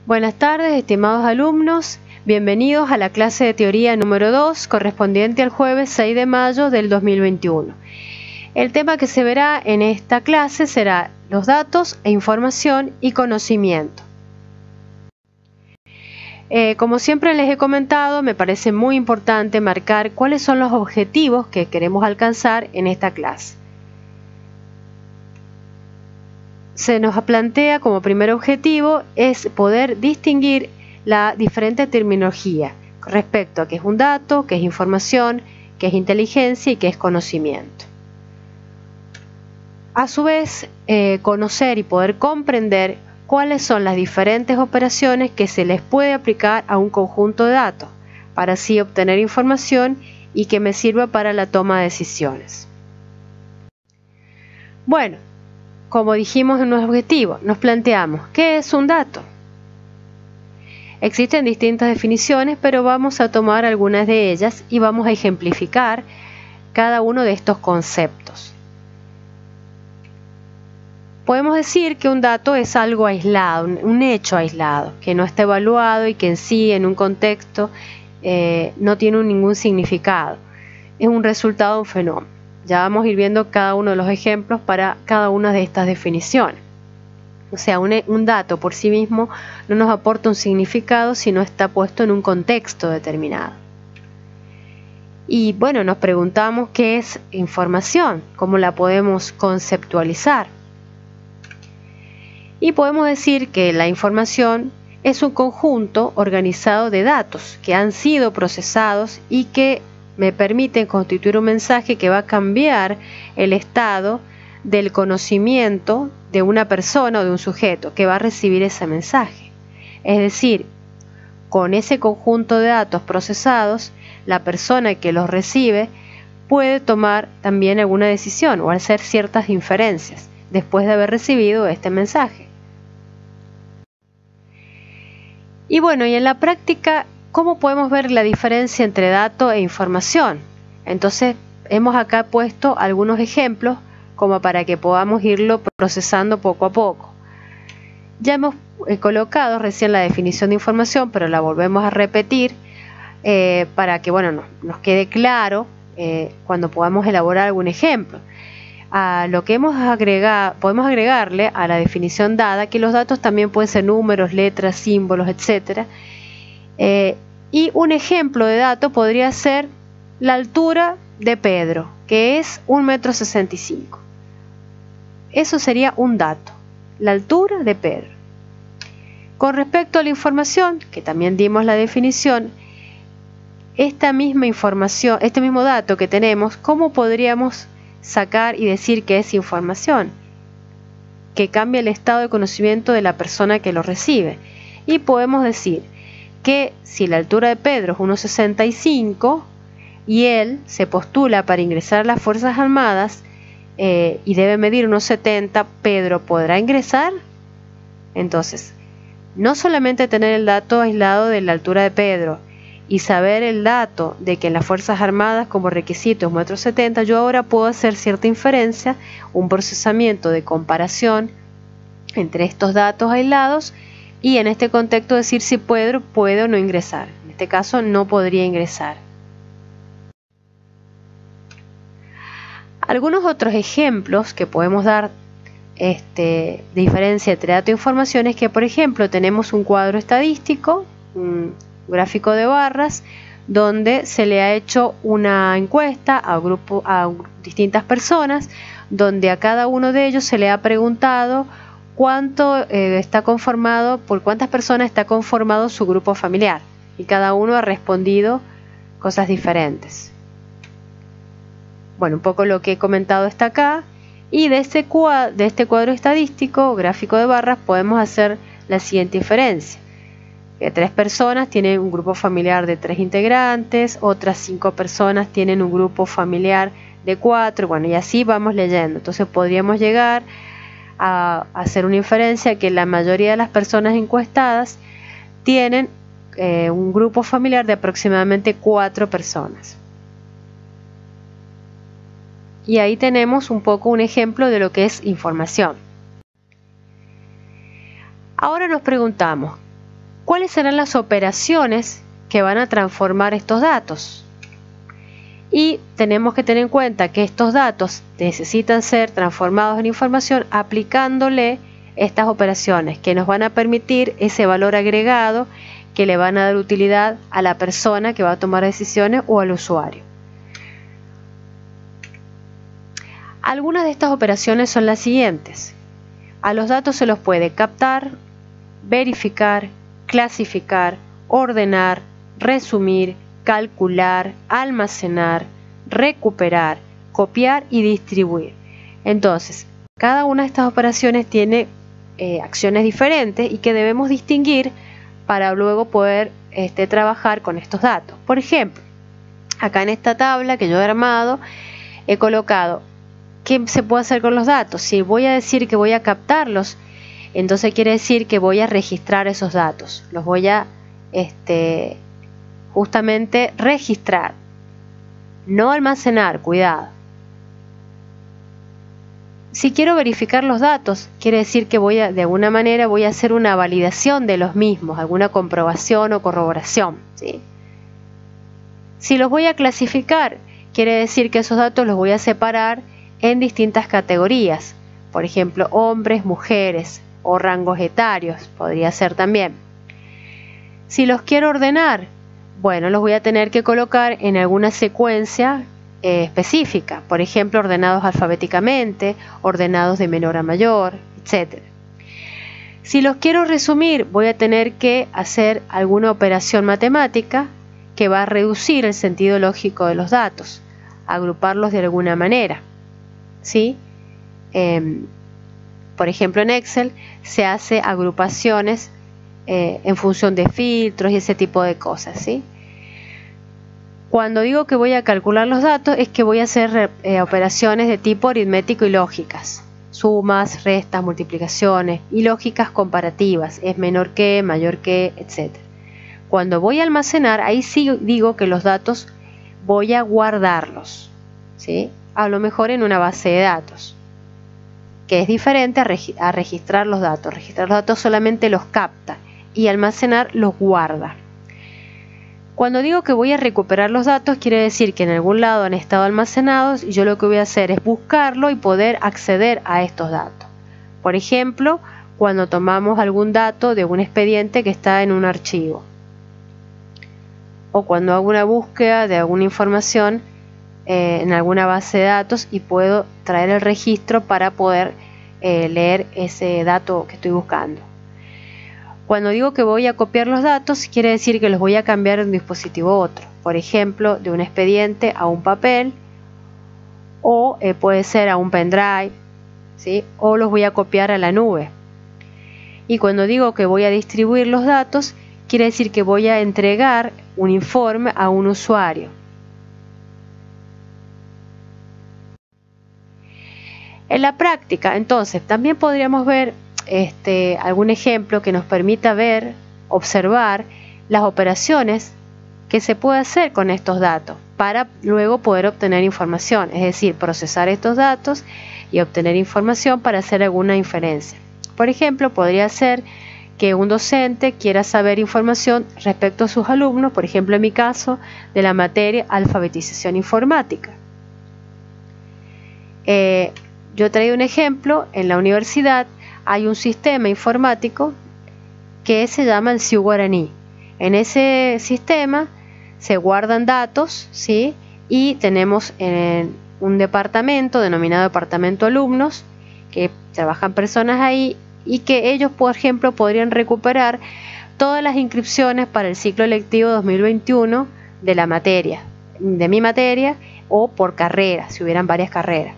Buenas tardes, estimados alumnos. Bienvenidos a la clase de teoría número 2, correspondiente al jueves 6 de mayo del 2021. El tema que se verá en esta clase será los datos e información y conocimiento. Como siempre les he comentado, me parece muy importante marcar cuáles son los objetivos que queremos alcanzar en esta clase. Se nos plantea como primer objetivo es poder distinguir la diferente terminología respecto a qué es un dato, qué es información, qué es inteligencia y qué es conocimiento. A su vez, conocer y poder comprender cuáles son las diferentes operaciones que se les puede aplicar a un conjunto de datos para así obtener información y que me sirva para la toma de decisiones. Bueno, como dijimos en nuestro objetivo, nos planteamos ¿qué es un dato? Existen distintas definiciones, pero vamos a tomar algunas de ellas y vamos a ejemplificar cada uno de estos conceptos. Podemos decir que un dato es algo aislado, un hecho aislado, que no está evaluado y que en sí, en un contexto, no tiene ningún significado. Es un resultado de un fenómeno. Ya vamos a ir viendo cada uno de los ejemplos para cada una de estas definiciones. O sea, un dato por sí mismo no nos aporta un significado si no está puesto en un contexto determinado. Y bueno, nos preguntamos qué es información, cómo la podemos conceptualizar. Y podemos decir que la información es un conjunto organizado de datos que han sido procesados y que me permiten constituir un mensaje que va a cambiar el estado del conocimiento de una persona o de un sujeto que va a recibir ese mensaje. Es decir, con ese conjunto de datos procesados, la persona que los recibe puede tomar también alguna decisión o hacer ciertas inferencias después de haber recibido este mensaje. Y bueno, y en la práctica, ¿cómo podemos ver la diferencia entre dato e información? Entonces, hemos acá puesto algunos ejemplos como para que podamos irlo procesando poco a poco. Ya hemos colocado recién la definición de información, pero la volvemos a repetir para que nos quede claro cuando podamos elaborar algún ejemplo. A lo que podemos agregarle a la definición dada que los datos también pueden ser números, letras, símbolos, etc. Y un ejemplo de dato podría ser la altura de Pedro, que es 1,65 m. Eso sería un dato, la altura de Pedro. Con respecto a la información, que también dimos la definición, esta misma información, este mismo dato que tenemos, ¿cómo podríamos sacar y decir que es información? Que cambia el estado de conocimiento de la persona que lo recibe. Y podemos decir que si la altura de Pedro es 1,65 m y él se postula para ingresar a las Fuerzas Armadas y debe medir 1,70 m, ¿Pedro podrá ingresar? Entonces, no solamente tener el dato aislado de la altura de Pedro y saber el dato de que en las Fuerzas Armadas como requisito es 1,70 m, yo ahora puedo hacer cierta inferencia, un procesamiento de comparación entre estos datos aislados y en este contexto decir si Pedro puede o no ingresar. En este caso no podría ingresar. Algunos otros ejemplos que podemos dar de diferencia entre dato e información es que, por ejemplo, tenemos un cuadro estadístico, un gráfico de barras, donde se le ha hecho una encuesta a distintas personas, donde a cada uno de ellos se le ha preguntado por cuántas personas está conformado su grupo familiar, y cada uno ha respondido cosas diferentes. Bueno, un poco lo que he comentado está acá, y de este cuadro estadístico, gráfico de barras, podemos hacer la siguiente inferencia: que 3 personas tienen un grupo familiar de 3 integrantes, otras 5 personas tienen un grupo familiar de 4, bueno, y así vamos leyendo. Entonces podríamos llegar a hacer una inferencia que la mayoría de las personas encuestadas tienen un grupo familiar de aproximadamente 4 personas. Y ahí tenemos un poco un ejemplo de lo que es información. Ahora nos preguntamos, ¿Cuáles serán las operaciones que van a transformar estos datos? Y tenemos que tener en cuenta que estos datos necesitan ser transformados en información aplicándole estas operaciones que nos van a permitir ese valor agregado que le van a dar utilidad a la persona que va a tomar decisiones o al usuario. Algunas de estas operaciones son las siguientes. A los datos se los puede captar, verificar, clasificar, ordenar, resumir, calcular, almacenar, recuperar, copiar y distribuir. Entonces, cada una de estas operaciones tiene acciones diferentes y que debemos distinguir para luego poder trabajar con estos datos. Por ejemplo, acá en esta tabla que yo he armado, he colocado qué se puede hacer con los datos. Si voy a decir que voy a captarlos, entonces quiere decir que voy a registrar esos datos. Los voy a justamente registrar, no almacenar, cuidado. Si quiero verificar los datos, quiere decir que de alguna manera voy a hacer una validación de los mismos, alguna comprobación o corroboración, ¿sí? Si los voy a clasificar, quiere decir que esos datos los voy a separar en distintas categorías, por ejemplo, hombres, mujeres o rangos etarios, podría ser también. Si los quiero ordenar, bueno, los voy a tener que colocar en alguna secuencia específica, por ejemplo, ordenados alfabéticamente, ordenados de menor a mayor, etc. Si los quiero resumir, voy a tener que hacer alguna operación matemática que va a reducir el sentido lógico de los datos, agruparlos de alguna manera, ¿sí? Por ejemplo, en Excel se hace agrupaciones en función de filtros y ese tipo de cosas, ¿sí? Cuando digo que voy a calcular los datos es que voy a hacer operaciones de tipo aritmético y lógicas, sumas, restas, multiplicaciones y lógicas comparativas, es menor que, mayor que, etc. Cuando voy a almacenar, ahí sí digo que los datos voy a guardarlos, ¿sí? A lo mejor en una base de datos, que es diferente a registrar los datos. Registrar los datos solamente los capta y almacenar los guarda. Cuando digo que voy a recuperar los datos, quiere decir que en algún lado han estado almacenados y yo lo que voy a hacer es buscarlo y poder acceder a estos datos. Por ejemplo, cuando tomamos algún dato de un expediente que está en un archivo, o cuando hago una búsqueda de alguna información en alguna base de datos y puedo traer el registro para poder leer ese dato que estoy buscando. Cuando digo que voy a copiar los datos, quiere decir que los voy a cambiar de un dispositivo a otro. Por ejemplo, de un expediente a un papel, o puede ser a un pendrive, ¿sí? O los voy a copiar a la nube. Y cuando digo que voy a distribuir los datos, quiere decir que voy a entregar un informe a un usuario. En la práctica, entonces, también podríamos ver algún ejemplo que nos permita ver, observar las operaciones que se puede hacer con estos datos para luego poder obtener información, es decir, procesar estos datos y obtener información para hacer alguna inferencia. Por ejemplo, podría ser que un docente quiera saber información respecto a sus alumnos, por ejemplo, en mi caso, de la materia alfabetización informática. Yo he traído un ejemplo. En la universidad hay un sistema informático que se llama el CIU Guaraní. En ese sistema se guardan datos, ¿sí? Y tenemos un departamento denominado departamento alumnos, que trabajan personas ahí y que ellos, por ejemplo, podrían recuperar todas las inscripciones para el ciclo lectivo 2021 de la materia, de mi materia, o por carrera, si hubieran varias carreras.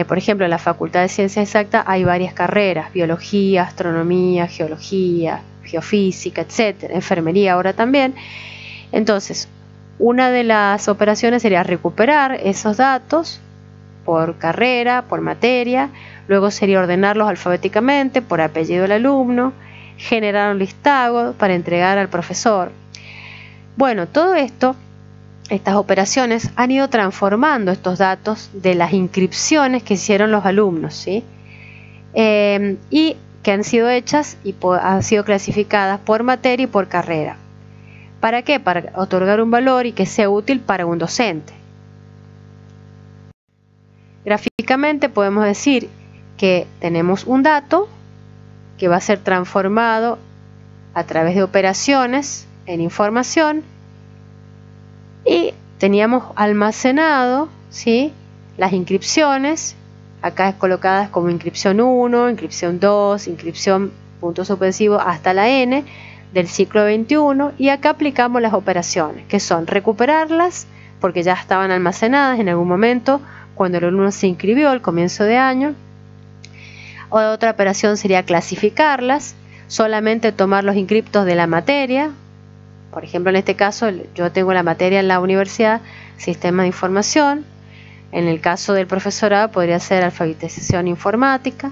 Por ejemplo, en la Facultad de Ciencias Exactas hay varias carreras: biología, astronomía, geología, geofísica, etc. Enfermería ahora también. Entonces, una de las operaciones sería recuperar esos datos por carrera, por materia. Luego sería ordenarlos alfabéticamente por apellido del alumno, generar un listado para entregar al profesor. Bueno, todo esto, estas operaciones han ido transformando estos datos de las inscripciones que hicieron los alumnos, ¿sí? Y que han sido hechas y han sido clasificadas por materia y por carrera. ¿Para qué? Para otorgar un valor y que sea útil para un docente. Gráficamente podemos decir que tenemos un dato que va a ser transformado a través de operaciones en información y teníamos almacenado, ¿sí?, las inscripciones, acá es colocadas como inscripción 1, inscripción 2, inscripción punto suspensivo hasta la N del ciclo 21, y acá aplicamos las operaciones, que son recuperarlas porque ya estaban almacenadas en algún momento cuando el alumno se inscribió al comienzo de año. Otra operación sería clasificarlas, solamente tomar los inscriptos de la materia. Por ejemplo, en este caso yo tengo la materia en la universidad, Sistema de Información. En el caso del profesorado podría ser alfabetización informática.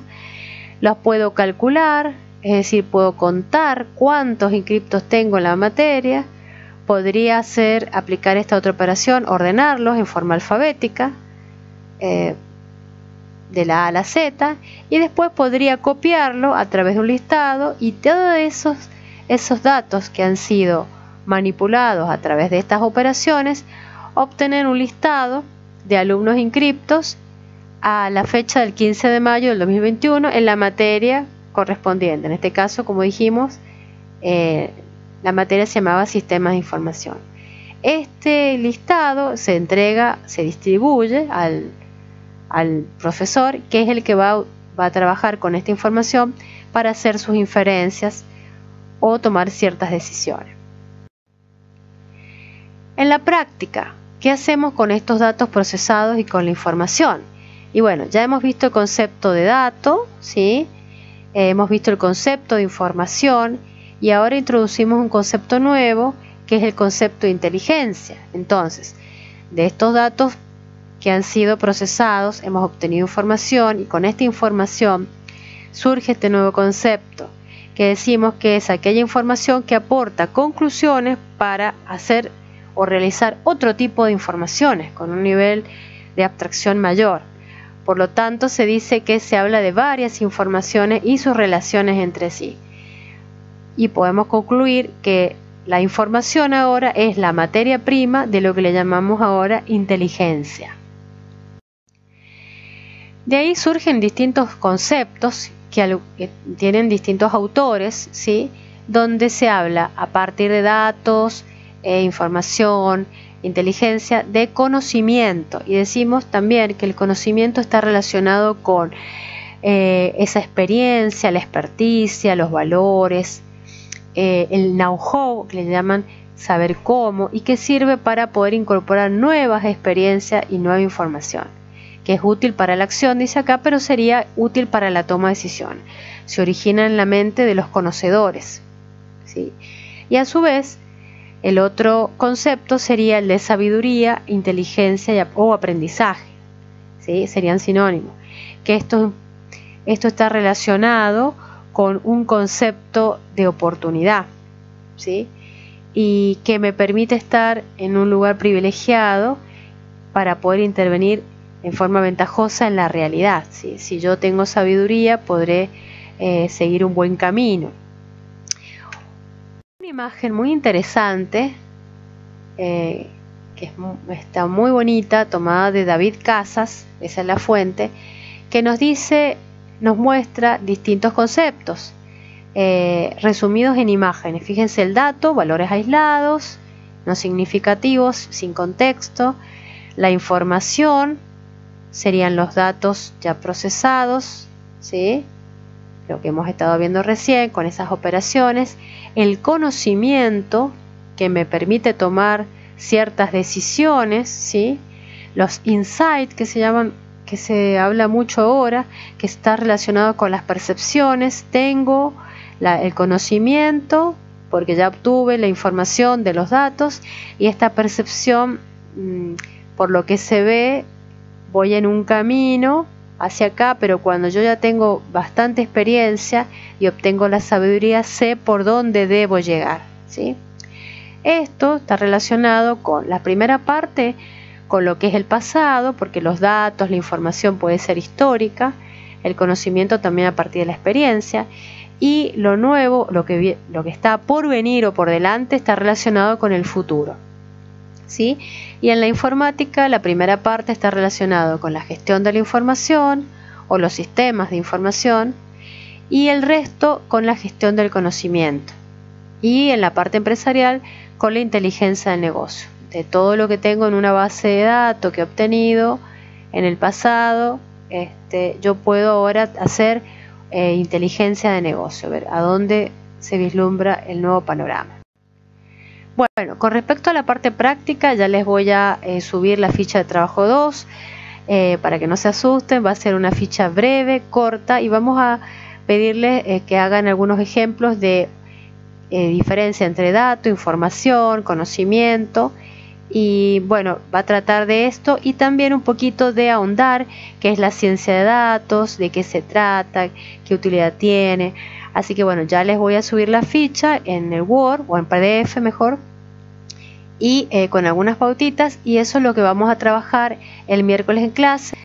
Los puedo calcular, es decir, puedo contar cuántos inscriptos tengo en la materia. Podría aplicar esta otra operación, ordenarlos en forma alfabética, de la A a la Z, y después podría copiarlo a través de un listado, y todos esos datos que han sido manipulados a través de estas operaciones, obtener un listado de alumnos inscriptos a la fecha del 15 de mayo del 2021 en la materia correspondiente. En este caso, como dijimos, la materia se llamaba Sistemas de Información. Este listado se distribuye al profesor, que es el que va a trabajar con esta información para hacer sus inferencias o tomar ciertas decisiones. En la práctica, ¿qué hacemos con estos datos procesados y con la información? Y bueno, ya hemos visto el concepto de dato, ¿sí? Hemos visto el concepto de información, y ahora introducimos un concepto nuevo, que es el concepto de inteligencia. Entonces, de estos datos que han sido procesados, hemos obtenido información, y con esta información surge este nuevo concepto, que decimos que es aquella información que aporta conclusiones para hacer o realizar otro tipo de informaciones con un nivel de abstracción mayor. Por lo tanto, se dice que se habla de varias informaciones y sus relaciones entre sí. Y podemos concluir que la información ahora es la materia prima de lo que le llamamos ahora inteligencia. De ahí surgen distintos conceptos que tienen distintos autores, ¿sí?, donde se habla, a partir de datos, información, inteligencia, de conocimiento. Y decimos también que el conocimiento está relacionado con esa experiencia, la experticia, los valores, el know-how, que le llaman saber cómo, y que sirve para poder incorporar nuevas experiencias y nueva información, que es útil para la acción, dice acá, pero sería útil para la toma de decisiones. Se origina en la mente de los conocedores, ¿sí? Y a su vez, el otro concepto sería el de sabiduría, inteligencia o aprendizaje, ¿sí? Serían sinónimos. Que esto está relacionado con un concepto de oportunidad, ¿sí?, y que me permite estar en un lugar privilegiado para poder intervenir en forma ventajosa en la realidad, ¿sí? Si yo tengo sabiduría, podré seguir un buen camino. Una imagen muy interesante, que está muy bonita, tomada de David Casas, esa es la fuente, que nos muestra distintos conceptos resumidos en imágenes. Fíjense el dato, valores aislados, no significativos, sin contexto. La información serían los datos ya procesados, ¿sí?, lo que hemos estado viendo recién con esas operaciones. El conocimiento, que me permite tomar ciertas decisiones, ¿sí?, los insights, que se llaman, que se habla mucho ahora, que está relacionado con las percepciones. Tengo el conocimiento porque ya obtuve la información de los datos, y esta percepción, por lo que se ve, voy en un camino hacia acá, pero cuando yo ya tengo bastante experiencia y obtengo la sabiduría, sé por dónde debo llegar, ¿sí? Esto está relacionado con la primera parte, con lo que es el pasado, porque los datos, la información puede ser histórica. el conocimiento también a partir de la experiencia. Y lo nuevo, lo que está por venir o por delante, está relacionado con el futuro, ¿sí? Y en la informática, la primera parte está relacionada con la gestión de la información o los sistemas de información, y el resto con la gestión del conocimiento. Y en la parte empresarial, con la inteligencia del negocio. De todo lo que tengo en una base de datos que he obtenido en el pasado, yo puedo ahora hacer inteligencia de negocio, ver a dónde se vislumbra el nuevo panorama. Bueno, con respecto a la parte práctica, ya les voy a subir la ficha de trabajo 2, para que no se asusten. Va a ser una ficha breve, corta, y vamos a pedirles que hagan algunos ejemplos de diferencia entre dato, información, conocimiento. Y bueno, va a tratar de esto y también un poquito de ahondar qué es la ciencia de datos, de qué se trata, qué utilidad tiene. Así que bueno, ya les voy a subir la ficha en el Word o en PDF mejor, y con algunas pautitas, y eso es lo que vamos a trabajar el miércoles en clase.